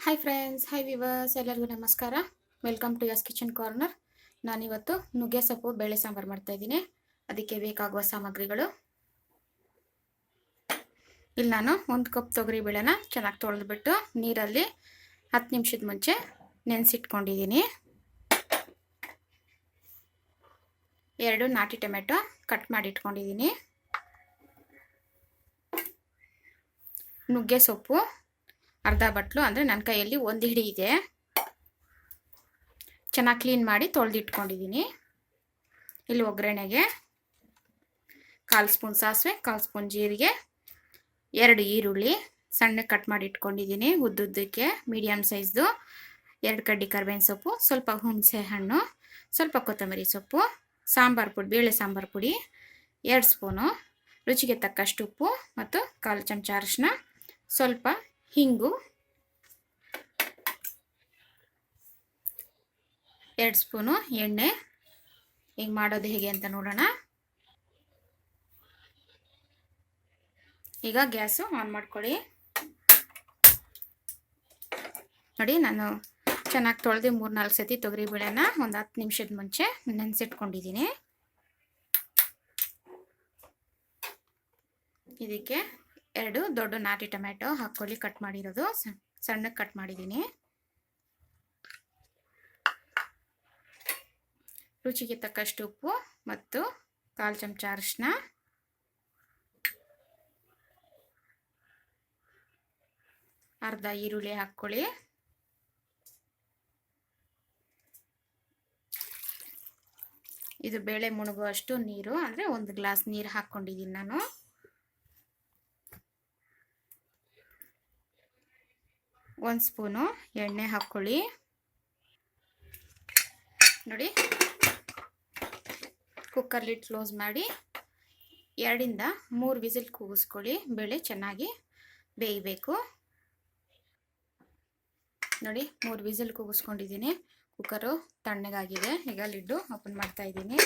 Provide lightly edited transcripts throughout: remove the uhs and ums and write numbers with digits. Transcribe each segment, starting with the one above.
Hi friends, hi viewers, ಎಲ್ಲರಿಗೂ ನಮಸ್ಕಾರ. Welcome to yours kitchen corner. ನಾನಿವತ್ತು ನುಗ್ಗೆ ಸೊಪ್ಪು ಬೇಳೆ ಸಾಂಬಾರು ಮಾಡ್ತಾ ಇದ್ದೀನಿ. ಅದಕ್ಕೆ ಬೇಕಾಗುವ ಸಾಮಗ್ರಿಗಳು. ಇಲ್ಲಿ ನಾನು 1 ಕಪ್ ತೊಗರಿ ಬೇಳೆನ ಚೆನ್ನಾಗಿ ತೊಳೆದ್ಬಿಟ್ಟು ನೀರಲ್ಲಿ 10 ನಿಮಿಷದ ಮುಂಚೆ ನೆನೆಸಿಟ್ಕೊಂಡಿದ್ದೀನಿ. 2 ನಾಟಿ ಟೊಮೆಟೊ ಕಟ್ ಮಾಡಿ ಇಟ್ಕೊಂಡಿದ್ದೀನಿ. ನುಗ್ಗೆ ಸೊಪ್ಪು ಅರ್ಧ ಬಟ್ಲು, ಅಂದರೆ ನನ್ನ ಕೈಯಲ್ಲಿ 1 ಹಿಡಿ ಇದೆ. ಚೆನ್ನಾಗಿ ಕ್ಲೀನ್ ಮಾಡಿ ತೊಳೆದಿಟ್ಕೊಂಡಿದ್ದೀನಿ. ಇಲ್ಲಿ ಒಗ್ಗರಣೆಗೆ 1/4 ಸ್ಪೂನ್ ಸಾಸಿವೆ, 1/4 ಸ್ಪೂನ್ ಜೀರಿಗೆ, 2 ಈರುಳ್ಳಿ ಸಣ್ಣಗೆ ಕಟ್ ಮಾಡಿ ಇಟ್ಕೊಂಡಿದ್ದೀನಿ ಉದ್ದುದ್ದಕ್ಕೆ ಮೀಡಿಯಮ್ ಸೈಜ್ದು, 2 ಕಡ್ಡಿ ಕರಿಬೇವಿನ ಸೊಪ್ಪು, ಸ್ವಲ್ಪ ಹುಣಸೆ ಹಣ್ಣು, ಸ್ವಲ್ಪ ಕೊತ್ತಂಬರಿ ಸೊಪ್ಪು, ಸಾಂಬಾರು ಪುಡಿ, ಬೇಳೆ ಸಾಂಬಾರು ಪುಡಿ 2 ಸ್ಪೂನು, ರುಚಿಗೆ ತಕ್ಕಷ್ಟು ಉಪ್ಪು ಮತ್ತು 1/4 ಚಮಚ ಅರಿಶಿನ, ಸ್ವಲ್ಪ ಹಿಂಗು, 2 ಸ್ಪೂನು ಎಣ್ಣೆ. ಈಗ ಮಾಡೋದು ಹೇಗೆ ಅಂತ ನೋಡೋಣ. ಈಗ ಗ್ಯಾಸು ಆನ್ ಮಾಡ್ಕೊಳ್ಳಿ. ನೋಡಿ, ನಾನು ಚೆನ್ನಾಗಿ ತೊಳೆದು 3-4 ಸತಿ ತೊಗರಿ ಬೇಳೆನ ಒಂದು 10 ನಿಮಿಷದ ಮುಂಚೆ ನೆನೆಸಿಟ್ಕೊಂಡಿದ್ದೀನಿ. ಇದಕ್ಕೆ 2 ದೊಡ್ಡ ನಾಟಿ ಟೊಮೆಟೊ ಹಾಕ್ಕೊಳ್ಳಿ, ಕಟ್ ಮಾಡಿರೋದು, ಸಣ್ಣಗೆ ಕಟ್ ಮಾಡಿದ್ದೀನಿ. ರುಚಿಗೆ ತಕ್ಕಷ್ಟು ಉಪ್ಪು ಮತ್ತು 1/4 ಚಮಚ ಅರಿಶಿನ, ಅರ್ಧ ಈರುಳ್ಳಿ ಹಾಕ್ಕೊಳ್ಳಿ. ಇದು ಬೇಳೆ ಮುಳುಗುವಷ್ಟು ನೀರು, ಅಂದರೆ 1 ಗ್ಲಾಸ್ ನೀರು ಹಾಕ್ಕೊಂಡಿದ್ದೀನಿ ನಾನು. ಒಂದು ಸ್ಪೂನು ಎಣ್ಣೆ ಹಾಕ್ಕೊಳ್ಳಿ. ನೋಡಿ, ಕುಕ್ಕರ್ ಲಿಡ್ ಕ್ಲೋಸ್ ಮಾಡಿ 2-3 ವಿಸಿಲ್ ಕೂಗಿಸ್ಕೊಳ್ಳಿ. ಬೇಳೆ ಚೆನ್ನಾಗಿ ಬೇಯಬೇಕು. ನೋಡಿ, 3 ವಿಸಿಲ್ ಕೂಗಿಸ್ಕೊಂಡಿದ್ದೀನಿ. ಕುಕ್ಕರು ತಣ್ಣಗಾಗಿದೆ. ಈಗ ಲಿಡ್ಡು ಓಪನ್ ಮಾಡ್ತಾ ಇದ್ದೀನಿ.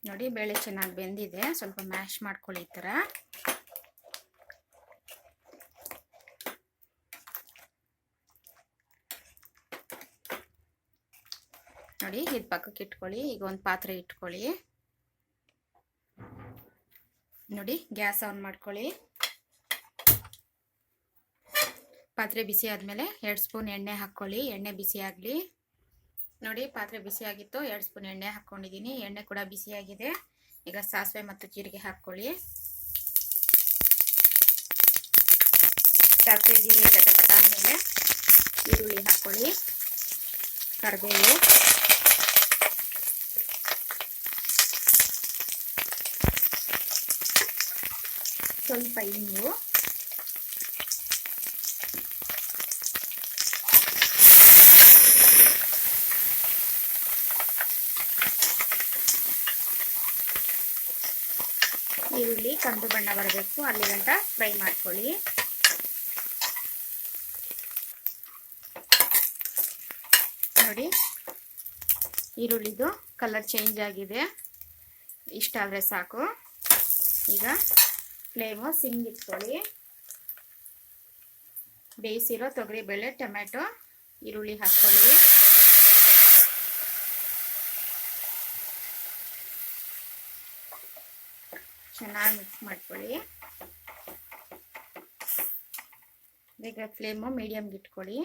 ನೋಡಿ, ಬೇಳೆ ಚೆನ್ನಾಗಿ ಬೆಂದಿದೆ. ಸ್ವಲ್ಪ ಮ್ಯಾಶ್ ಮಾಡ್ಕೊಳ್ಳಿ ಈ ಥರ. ನೋಡಿ, ಇದು ಪಕ್ಕಕ್ಕೆ ಇಟ್ಕೊಳ್ಳಿ. ಈಗ ಒಂದು ಪಾತ್ರೆ ಇಟ್ಕೊಳ್ಳಿ. ನೋಡಿ, ಗ್ಯಾಸ್ ಆನ್ ಮಾಡ್ಕೊಳ್ಳಿ. ಪಾತ್ರೆ ಬಿಸಿ ಆದಮೇಲೆ 2 ಸ್ಪೂನ್ ಎಣ್ಣೆ ಹಾಕ್ಕೊಳ್ಳಿ. ಎಣ್ಣೆ ಬಿಸಿ ಆಗಲಿ. ನೋಡಿ, ಪಾತ್ರೆ ಬಿಸಿ ಆಗಿತ್ತು, 2 ಸ್ಪೂನ್ ಎಣ್ಣೆ ಹಾಕ್ಕೊಂಡಿದ್ದೀನಿ. ಎಣ್ಣೆ ಕೂಡ ಬಿಸಿಯಾಗಿದೆ. ಈಗ ಸಾಸಿವೆ ಮತ್ತು ಜೀರಿಗೆ ಹಾಕ್ಕೊಳ್ಳಿ. ಸಾಸಿವೆ ಜೀರಿಗೆ ಚಟಪಟ ಆದಮೇಲೆ ಈರುಳ್ಳಿ ಹಾಕ್ಕೊಳ್ಳಿ, ಕರಿಬೇವು, ಸ್ವಲ್ಪ ಇಂಗು, ಈರುಳ್ಳಿ ಕಂದು ಬಣ್ಣ ಬರಬೇಕು, ಅಲ್ಲಿ ಗಂಟ ಫ್ರೈ ಮಾಡ್ಕೊಳ್ಳಿ. ನೋಡಿ, ಈರುಳ್ಳಿದು ಕಲರ್ ಚೇಂಜ್ ಆಗಿದೆ. ಇಷ್ಟ ಆದರೆ ಸಾಕು. ಈಗ ಫ್ಲೇಮು ಸಿಮ್ ಇಟ್ಕೊಳ್ಳಿ. ಬೇಯಿಸಿರೋ ತೊಗರಿಬೇಳೆ, ಟೊಮೆಟೊ, ಈರುಳ್ಳಿ ಹಾಕ್ಕೊಳ್ಳಿ. ಚೆನ್ನಾಗಿ ಮಿಕ್ಸ್ ಮಾಡ್ಕೊಳ್ಳಿ. ಈಗ ಫ್ಲೇಮು ಮೀಡಿಯಮ್ಗೆ ಇಟ್ಕೊಳ್ಳಿ.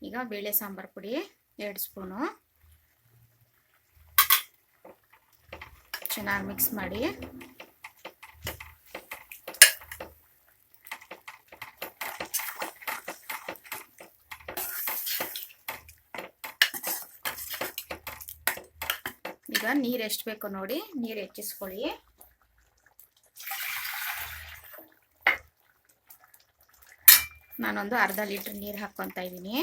ಈಗ ಬೇಳೆ ಸಾಂಬಾರು ಪುಡಿ 2 ಸ್ಪೂನು ಚೆನ್ನಾಗಿ ಮಿಕ್ಸ್ ಮಾಡಿ. ಈಗ ನೀರು ಎಷ್ಟು ಬೇಕೋ ನೋಡಿ, ನೀರು ಹೆಚ್ಚಿಸ್ಕೊಳ್ಳಿ. ನಾನೊಂದು ಅರ್ಧ ಲೀಟ್ರ್ ನೀರು ಹಾಕ್ಕೊತಾ ಇದ್ದೀನಿ.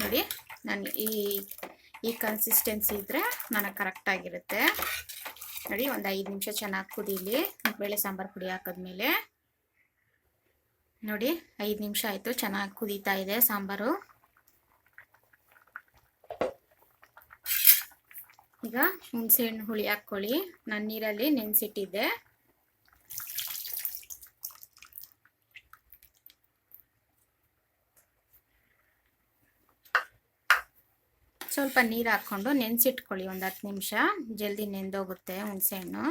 ನೋಡಿ, ನಾನು ಈ ಕನ್ಸಿಸ್ಟೆನ್ಸಿ ಇದ್ದರೆ ನನಗೆ ಕರೆಕ್ಟಾಗಿರುತ್ತೆ. ನೋಡಿ, ಒಂದು 5 ನಿಮಿಷ ಚೆನ್ನಾಗಿ ಕುದೀಲಿ. ಬೇಳೆ ಸಾಂಬಾರು ಪುಡಿ ಹಾಕಿದ್ಮೇಲೆ ನೋಡಿ 5 ನಿಮಿಷ ಆಯಿತು, ಚೆನ್ನಾಗಿ ಕುದೀತಾ ಇದೆ ಸಾಂಬಾರು. ಈಗ ಹುಣಸೆಹಣ್ಣು ಹುಳಿ ಹಾಕ್ಕೊಳ್ಳಿ. ನಾನು ನೀರಲ್ಲಿ ನೆನೆಸಿಟ್ಟಿದ್ದೆ. ಸ್ವಲ್ಪ ನೀರು ಹಾಕ್ಕೊಂಡು ನೆನೆಸಿಟ್ಕೊಳ್ಳಿ. ಒಂದು 10 ನಿಮಿಷ ಜಲ್ದಿ ನೆಂದೋಗುತ್ತೆ ಹುಣಸೆಹಣ್ಣು.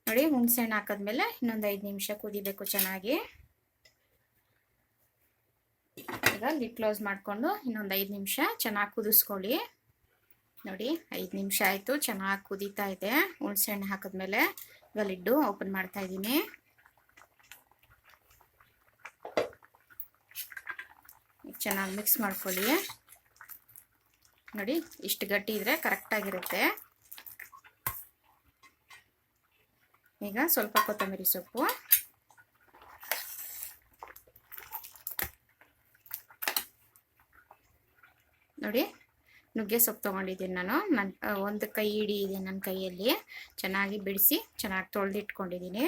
ನೋಡಿ, ಹುಣಸೆಹಣ್ಣು ಹಾಕಿದ್ಮೇಲೆ ಇನ್ನೊಂದು 5 ನಿಮಿಷ ಕುದಿಬೇಕು ಚೆನ್ನಾಗಿ. ಈಗ ಲಿಡ್ ಕ್ಲೋಸ್ ಮಾಡಿಕೊಂಡು ಇನ್ನೊಂದು 5 ನಿಮಿಷ ಚೆನ್ನಾಗಿ ಕುದಿಸ್ಕೊಳ್ಳಿ. ನೋಡಿ, 5 ನಿಮಿಷ ಆಯಿತು, ಚೆನ್ನಾಗಿ ಕುದೀತಾ ಇದೆ ಹುಣಸೆಹಣ್ಣು ಹಾಕಿದ್ಮೇಲೆ. ಈಗ ಲಿಡ್ಡು ಓಪನ್ ಮಾಡ್ತಾ ಇದ್ದೀನಿ. ಚೆನ್ನಾಗಿ ಮಿಕ್ಸ್ ಮಾಡ್ಕೊಳ್ಳಿ. ನೋಡಿ, ಇಷ್ಟು ಗಟ್ಟಿ ಇದ್ರೆ ಕರೆಕ್ಟಾಗಿರುತ್ತೆ. ಈಗ ಸ್ವಲ್ಪ ಕೊತ್ತಂಬರಿ ಸೊಪ್ಪು, ನೋಡಿ ನುಗ್ಗೆ ಸೊಪ್ಪು ತೊಗೊಂಡಿದ್ದೀನಿ ನಾನು. ಒಂದು ಕೈ ಹಿಡಿ ಇದೆ ನನ್ನ ಕೈಯಲ್ಲಿ. ಚೆನ್ನಾಗಿ ಬಿಡಿಸಿ ಚೆನ್ನಾಗಿ ತೊಳೆದಿಟ್ಕೊಂಡಿದ್ದೀನಿ.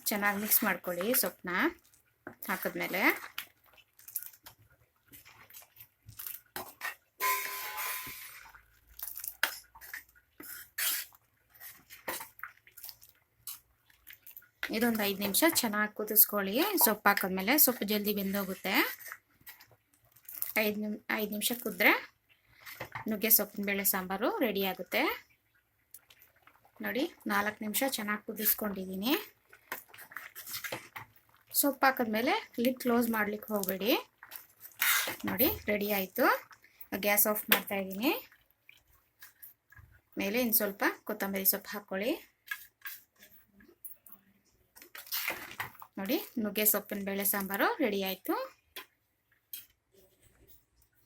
ಚೆನ್ನಾಗಿ ಮಿಕ್ಸ್ ಮಾಡ್ಕೊಳ್ಳಿ ಸೊಪ್ಪನ್ನ ಹಾಕಿದ್ಮೇಲೆ. ಇದೊಂದು 5 ನಿಮಿಷ ಚೆನ್ನಾಗಿ ಕುದಿಸ್ಕೊಳ್ಳಿ. ಸೊಪ್ಪು ಹಾಕಿದ್ಮೇಲೆ ಸೊಪ್ಪು ಜಲ್ದಿ ಬೆಂದೋಗುತ್ತೆ. 5 ನಿಮಿಷ ಕುದ್ರೆ ನುಗ್ಗೆ ಸೊಪ್ಪಿನ ಬೇಳೆ ಸಾಂಬಾರು ರೆಡಿ ಆಗುತ್ತೆ. ನೋಡಿ, 4 ನಿಮಿಷ ಚೆನ್ನಾಗಿ ಕುದಿಸ್ಕೊಂಡಿದ್ದೀನಿ. ಸೊಪ್ಪು ಹಾಕಿದ್ಮೇಲೆ ಲಿಡ್ ಕ್ಲೋಸ್ ಮಾಡ್ಲಿಕ್ಕೆ ಹೋಗಬೇಡಿ. ನೋಡಿ, ರೆಡಿ ಆಯಿತು. ಗ್ಯಾಸ್ ಆಫ್ ಮಾಡ್ತಾ ಇದ್ದೀನಿ. ಮೇಲೆ ಇನ್ನು ಸ್ವಲ್ಪ ಕೊತ್ತಂಬರಿ ಸೊಪ್ಪು ಹಾಕ್ಕೊಳ್ಳಿ. ನೋಡಿ, ನುಗ್ಗೆ ಸೊಪ್ಪಿನ ಬೇಳೆ ಸಾಂಬಾರು ರೆಡಿ ಆಯಿತು.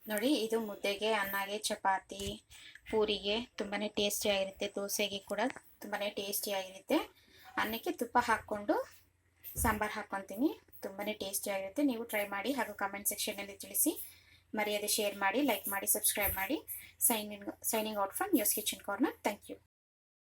ನೋಡಿ, ಇದು ಮುದ್ದೆಗೆ, ಅನ್ನಗೆ, ಚಪಾತಿ, ಪೂರಿಗೆ ತುಂಬಾ ಟೇಸ್ಟಿಯಾಗಿರುತ್ತೆ. ದೋಸೆಗೆ ಕೂಡ ತುಂಬಾ ಟೇಸ್ಟಿಯಾಗಿರುತ್ತೆ. ಅನ್ನಕ್ಕೆ ತುಪ್ಪ ಹಾಕ್ಕೊಂಡು ಸಾಂಬಾರು ಹಾಕ್ಕೊತೀನಿ. ತುಂಬಾ ಟೇಸ್ಟಿಯಾಗಿರುತ್ತೆ. ನೀವು ಟ್ರೈ ಮಾಡಿ ಹಾಗೂ ಕಮೆಂಟ್ ಸೆಕ್ಷನಲ್ಲಿ ತಿಳಿಸಿ. ಮರೆಯದೆ ಶೇರ್ ಮಾಡಿ, ಲೈಕ್ ಮಾಡಿ, ಸಬ್ಸ್ಕ್ರೈಬ್ ಮಾಡಿ. Signing out from yours kitchen corner. Thank you.